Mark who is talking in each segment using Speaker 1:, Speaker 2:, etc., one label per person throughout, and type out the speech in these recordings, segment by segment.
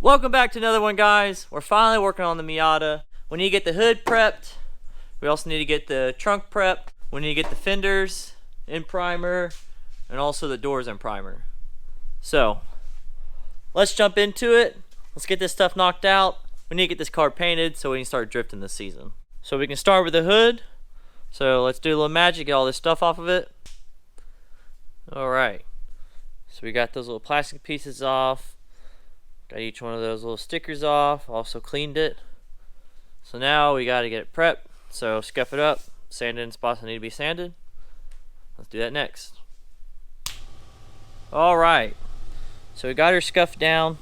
Speaker 1: Welcome back to another one, guys. We're finally working on the Miata. We need to get the hood prepped. We also need to get the trunk prepped. We need to get the fenders in primer and also the doors in primer. So let's jump into it. Let's get this stuff knocked out. We need to get this car painted so we can start drifting this season. So we can start with the hood. So let's do a little magic, get all this stuff off of it. Alright, so we got those little plastic pieces off. Got each one of those little stickers off. Also cleaned it. So now we got to get it prepped. So scuff it up, sand it in spots that need to be sanded. Let's do that next. Alright, so we got her scuffed down.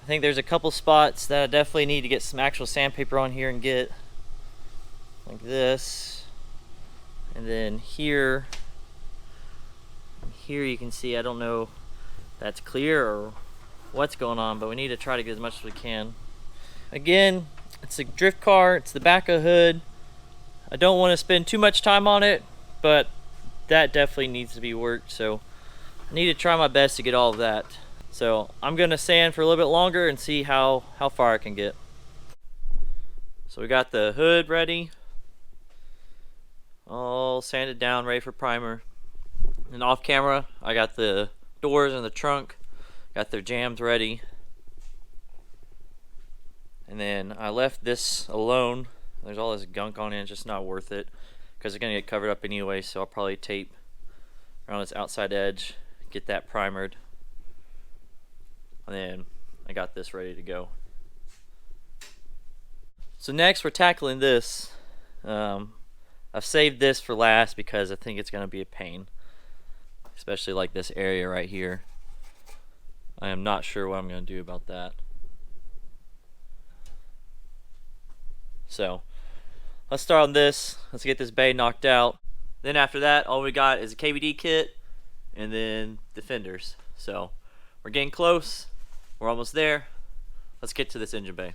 Speaker 1: I think there's a couple spots that I definitely need to get some actual sandpaper on here and get like this. And then here you can see, I don't know if that's clear or what's going on, but we need to try to get as much as we can. Again, it's a drift car, it's the back of the hood. I don't want to spend too much time on it, but that definitely needs to be worked, so I need to try my best to get all of that. So I'm gonna sand for a little bit longer and see how far I can get. So we got the hood ready, all sanded down, ready for primer. And off camera, I got the doors and the trunk, got their jams ready. And then I left this alone. There's all this gunk on it, it's just not worth it because it's gonna get covered up anyway, so I'll probably tape around its outside edge, get that primered. And then I got this ready to go. So next we're tackling this. I've saved this for last because I think it's gonna be a pain. Especially like this area right here. I am not sure what I'm going to do about that. So let's start on this. Let's get this bay knocked out. Then after that, all we got is a KBD kit and then the fenders. So we're getting close. We're almost there. Let's get to this engine bay.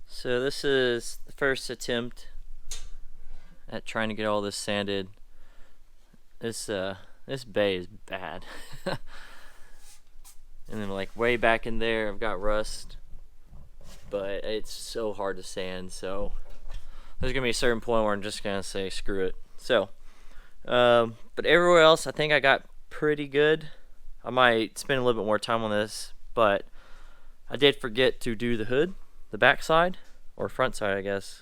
Speaker 1: So this is the first attempt at trying to get all this sanded. This bay is bad. And then like way back in there I've got rust, but it's so hard to sand, so there's gonna be a certain point where I'm just gonna say screw it. So but everywhere else I think I got pretty good. I might spend a little bit more time on this, but I did forget to do the hood, the back side, or front side I guess.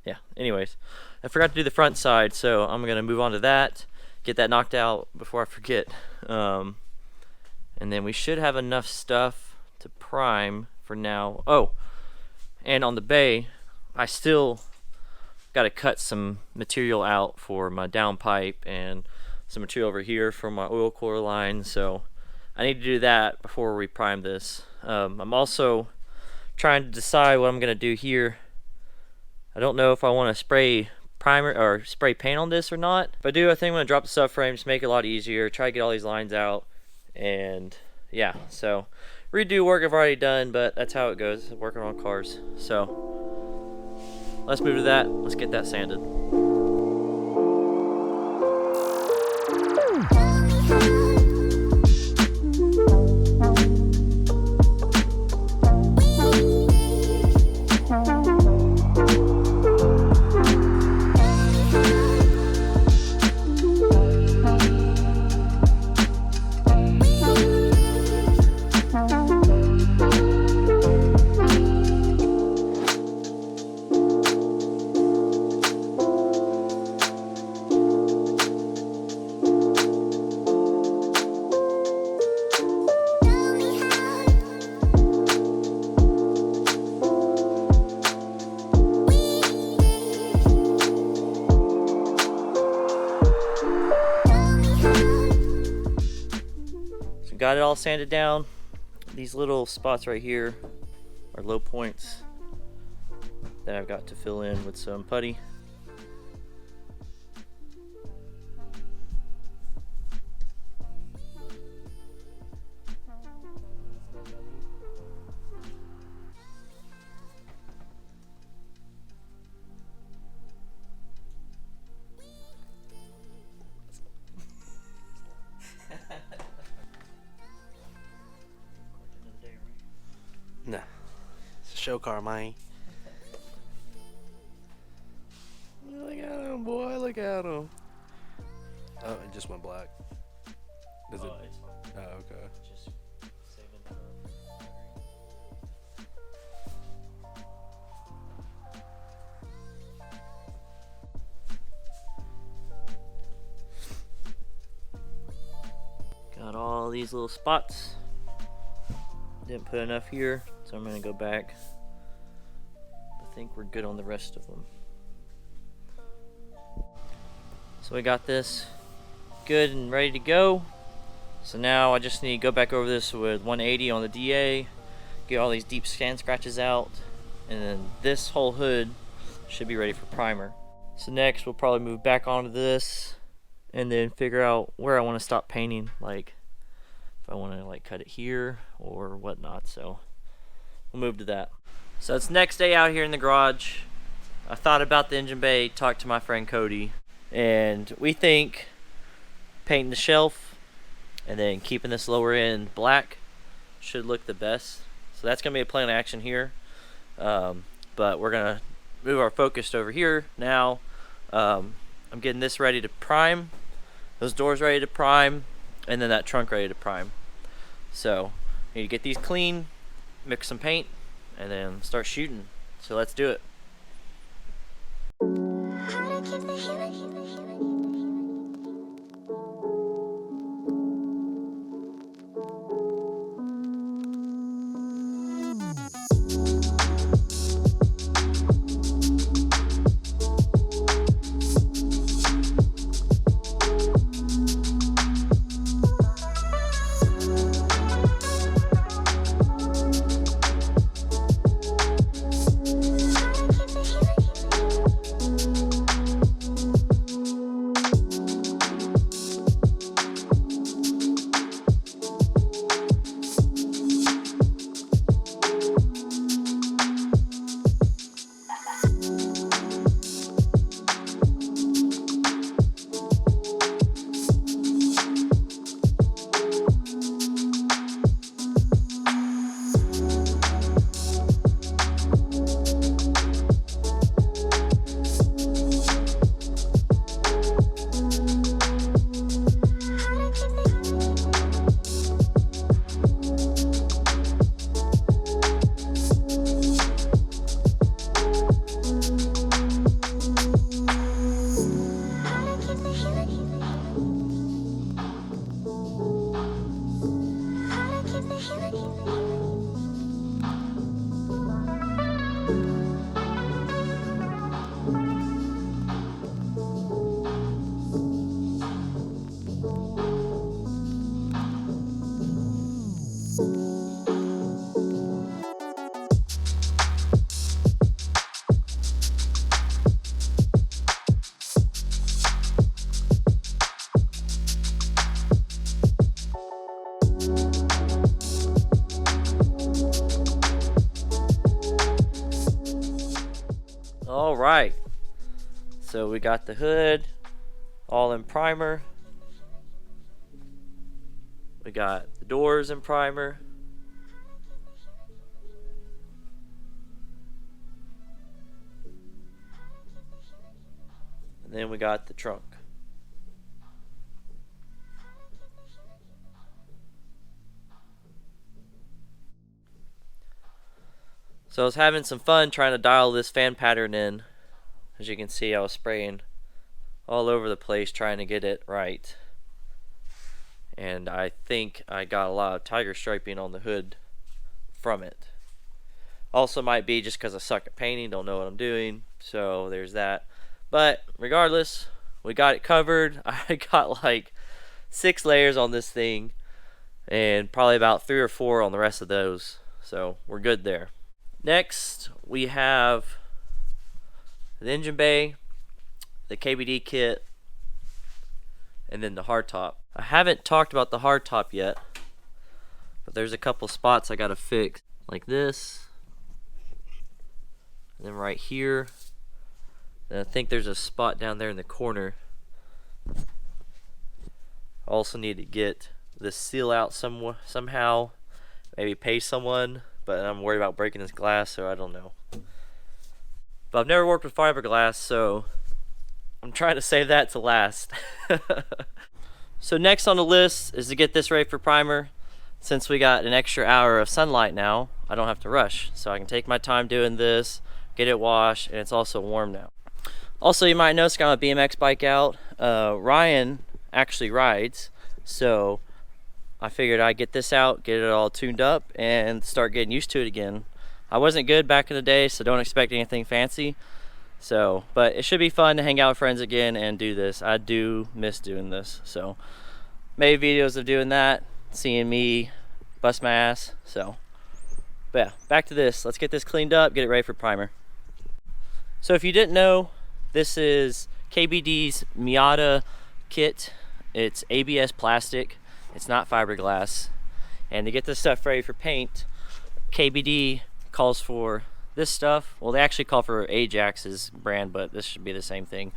Speaker 1: Yeah, anyways, I forgot to do the front side, so I'm gonna move on to that, get that knocked out before I forget. And then we should have enough stuff to prime for now. Oh, and on the bay I still got to cut some material out for my downpipe and some material over here for my oil cooler line, so I need to do that before we prime this. I'm also trying to decide what I'm gonna do here. I don't know if I want to spray primer or spray paint on this or not. If I do, I think I'm gonna drop the subframe, just make it a lot easier, try to get all these lines out, and yeah, so redo work I've already done, but that's how it goes working on cars. So let's move to that. Let's get that sanded. Got it all sanded down. These little spots right here are low points that I've got to fill in with some putty.
Speaker 2: Nah, it's a show car, man. Look at him, boy. Look at him. Oh, it just went black. Does it? Oh, okay.
Speaker 1: Got all these little spots. Didn't put enough here, so I'm gonna go back. I think we're good on the rest of them. So we got this good and ready to go. So now I just need to go back over this with 180 on the DA, get all these deep sand scratches out, and then this whole hood should be ready for primer. So next we'll probably move back onto this and then figure out where I want to stop painting, like if I want to like cut it here or whatnot. So we'll move to that. So it's next day out here in the garage. I thought about the engine bay, talked to my friend Cody, and we think painting the shelf and then keeping this lower end black should look the best. So that's gonna be a plan of action here, but we're gonna move our focus over here now. I'm getting this ready to prime, those doors ready to prime, and then that trunk ready to prime. So need to get these clean, mix some paint, and then start shooting. So let's do it. right, so we got the hood all in primer. We got the doors in primer. And then we got the trunk. So I was having some fun trying to dial this fan pattern in. As you can see, I was spraying all over the place trying to get it right. And I think I got a lot of tiger striping on the hood from it. Also might be just because I suck at painting, don't know what I'm doing, so there's that. But regardless, we got it covered. I got like 6 layers on this thing and probably about 3 or 4 on the rest of those, so we're good there. Next we have the engine bay, the KBD kit, and then the hardtop. I haven't talked about the hardtop yet, but there's a couple spots I gotta fix, like this, and then right here, and I think there's a spot down there in the corner. Also need to get this seal out somehow, maybe pay someone, but I'm worried about breaking this glass, so I don't know. But I've never worked with fiberglass, so I'm trying to save that to last. So next on the list is to get this ready for primer. Since we got an extra hour of sunlight now, I don't have to rush, so I can take my time doing this, get it washed, and it's also warm now. Also, you might notice I got a BMX bike out. Ryan actually rides, so I figured I'd get this out, get it all tuned up, and start getting used to it again. I wasn't good back in the day, so don't expect anything fancy. So, but it should be fun to hang out with friends again and do this. I do miss doing this, so made videos of doing that, seeing me bust my ass. So, but yeah, back to this. Let's get this cleaned up, get it ready for primer. So if you didn't know, this is KBD's Miata kit. It's ABS plastic. It's not fiberglass. And to get this stuff ready for paint, KBD calls for this stuff. Well, they actually call for Ajax's brand, but this should be the same thing.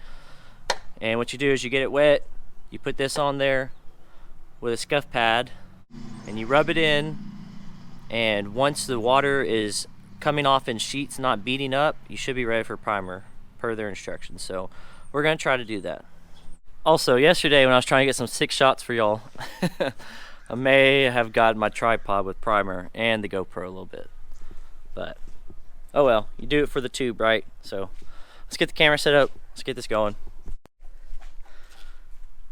Speaker 1: And what you do is you get it wet, you put this on there with a scuff pad, and you rub it in, and once the water is coming off in sheets, not beating up, you should be ready for primer per their instructions. So we're gonna try to do that. Also, yesterday when I was trying to get some 6 shots for y'all, I may have gotten my tripod with primer and the GoPro a little bit, but oh well, you do it for the tube, right? So let's get the camera set up, let's get this going.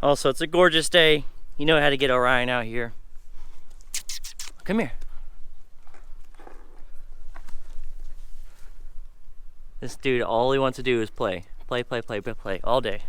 Speaker 1: Also, it's a gorgeous day. You know how to get Orion out here. Come here. This dude, all he wants to do is play. Play, play, play, play, play, all day.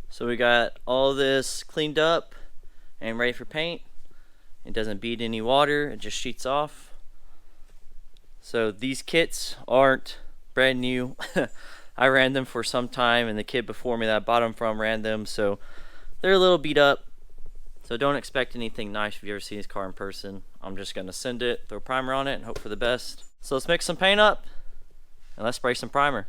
Speaker 1: So we got all this cleaned up and ready for paint. It doesn't bead any water, it just sheets off. So these kits aren't brand new. I ran them for some time, and the kid before me that I bought them from ran them, so they're a little beat up. So don't expect anything nice if you ever see this car in person. I'm just gonna send it, throw primer on it, and hope for the best. So let's mix some paint up, and let's spray some primer.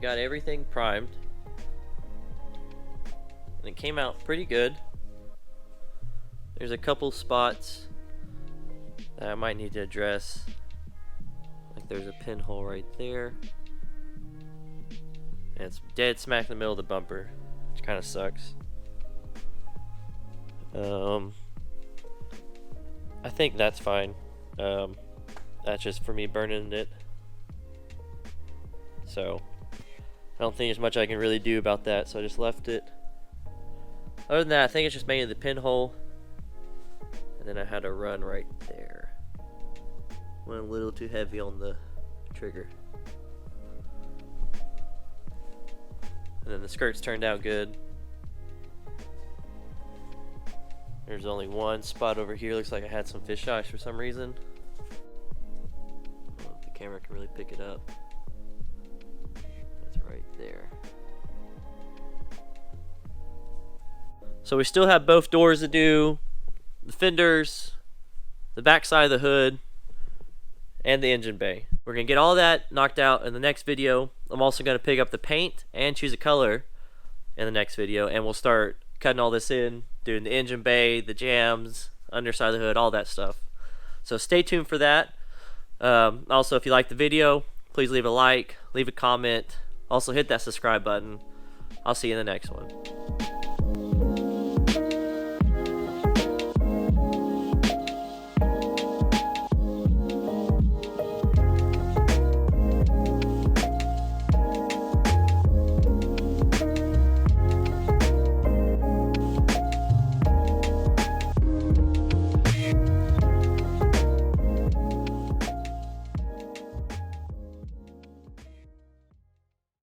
Speaker 1: got everything primed, and it came out pretty good. There's a couple spots that I might need to address. Like there's a pinhole right there. And it's dead smack in the middle of the bumper, which kind of sucks. I think that's fine. That's just for me burning it. So I don't think there's much I can really do about that, so I just left it. Other than that, I think it's just mainly the pinhole. And then I had a run right there. Went a little too heavy on the trigger. And then the skirts turned out good. There's only one spot over here. Looks like I had some fish eyes for some reason. I don't know if the camera can really pick it up. It's right there. So we still have both doors to do. The fenders, the back side of the hood, and the engine bay. We're going to get all that knocked out in the next video. I'm also going to pick up the paint and choose a color in the next video, and we'll start cutting all this in, doing the engine bay, the jams, underside of the hood, all that stuff. So stay tuned for that. Also, if you like the video, please leave a like, leave a comment. Also hit that subscribe button. I'll see you in the next one.